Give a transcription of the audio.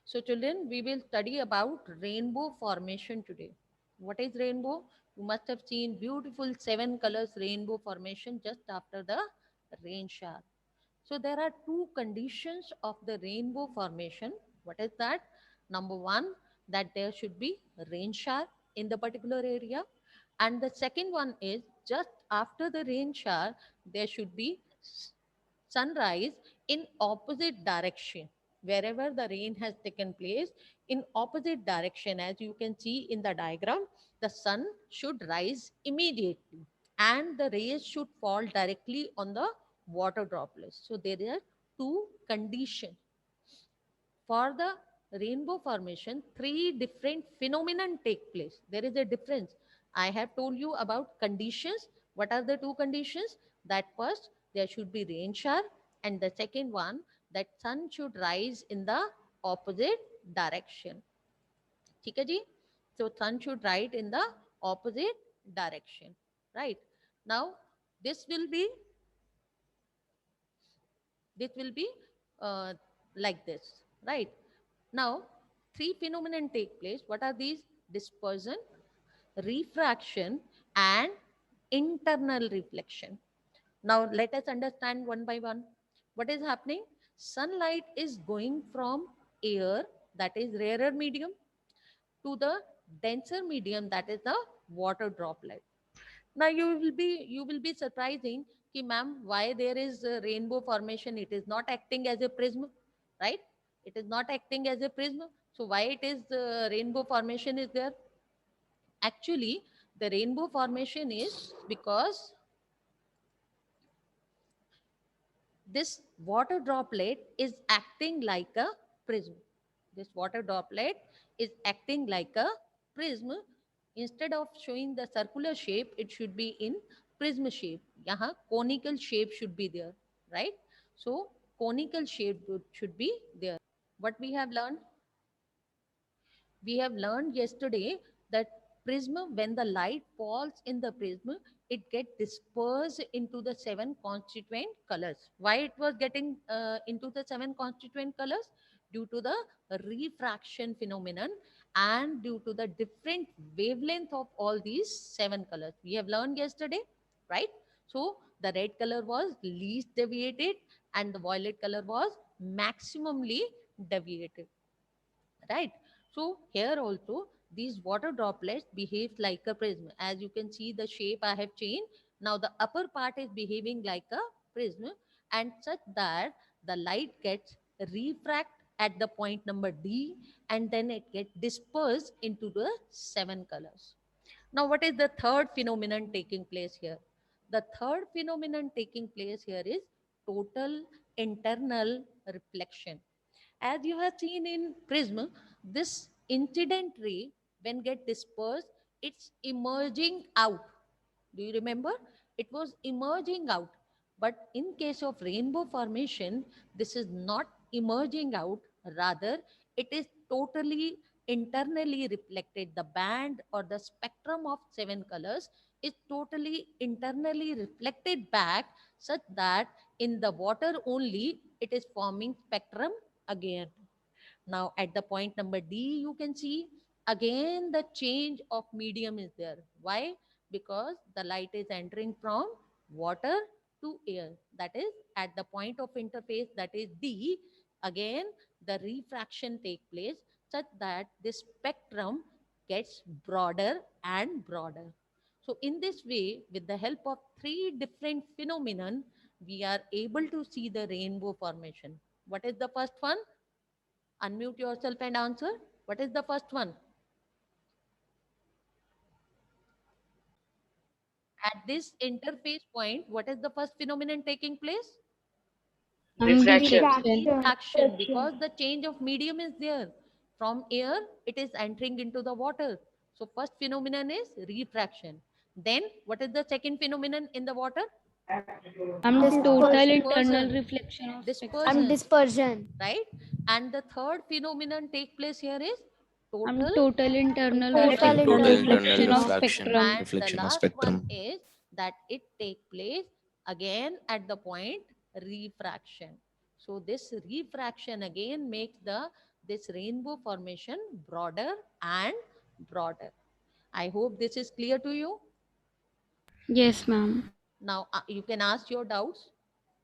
So children, we will study about rainbow formation today. What is rainbow? You must have seen beautiful 7 colors rainbow formation just after the rain shower. So there are two conditions of the rainbow formation. What is that? Number one, that there should be rain shower in the particular area. And the second one is just after the rain shower, there should be sunrise in opposite direction. Wherever the rain has taken place, in opposite direction, as you can see in the diagram, the sun should rise immediately and the rays should fall directly on the water droplets. So there are two conditions for the rainbow formation. Three different phenomenon take place. There is a difference. I have told you about conditions. What are the two conditions? That first, there should be rain shower, and the second one, that sun should rise in the opposite direction. ठीक है जी? So sun should rise in the opposite direction, right? Now this will be this will be uh, like this, right? Now three phenomenon take place. What are these? Dispersion, refraction, and internal reflection. Now let us understand one by one. What is happening? Sunlight is going from air, that is rarer medium, to the denser medium, that is the water droplet. Now you will be surprising कि ma'am, why there is a rainbow formation? It is not acting as a prism, right? It is not acting as a prism. So why it is rainbow formation is there? Actually, the rainbow formation is because this water droplet is acting like a prism. This water droplet is acting like a prism. Instead of showing the circular shape, it should be in prism shape. Yahan conical shape should be there, right? So conical shape should be there. What we have learned? We have learned yesterday that prism, when the light falls in the prism, it gets dispersed into the seven constituent colors. Why it was getting into the seven constituent colors? Due to the refraction phenomenon and due to the different wavelength of all these seven colors. We have learned yesterday, right? So the red color was least deviated and the violet color was maximally deviated, right? So here also these water droplets behave like a prism. As you can see, the shape I have changed. Now the upper part is behaving like a prism, and such that the light gets refract at the point number D, and then it gets dispersed into the seven colors. Now what is the third phenomenon taking place here? The third phenomenon taking place here is total internal reflection. As you have seen in prism, this incident ray, when get dispersed, it's emerging out. Do you remember? It was emerging out. But in case of rainbow formation, this is not emerging out. Rather, it is totally internally reflected. The band or the spectrum of seven colors is totally internally reflected back, such that in the water only it is forming spectrum again. Now at the point number D, you can see again the change of medium is there. Why? Because the light is entering from water to air. That is at the point of interface, that is D. Again, the refraction take place such that this spectrum gets broader and broader. So in this way, with the help of three different phenomenon, we are able to see the rainbow formation. What is the first one? Unmute yourself and answer. What is the first one? At this interface point, what is the first phenomenon taking place? Refraction. Refraction. Refraction, because the change of medium is there. From air, it is entering into the water. So first phenomenon is refraction. Then what is the second phenomenon in the water? This total internal Dispersion. reflection of spectrum. Dispersion, Dispersion. right? And the third phenomenon take place here is total Total internal Total Total internal reflection internal of reflection. reflection, spectrum. and the reflection of last one spectrum. is that it take place again at the point refraction. So this refraction again makes this rainbow formation broader and broader. I hope this is clear to you. Yes, ma'am. Now you can ask your doubts.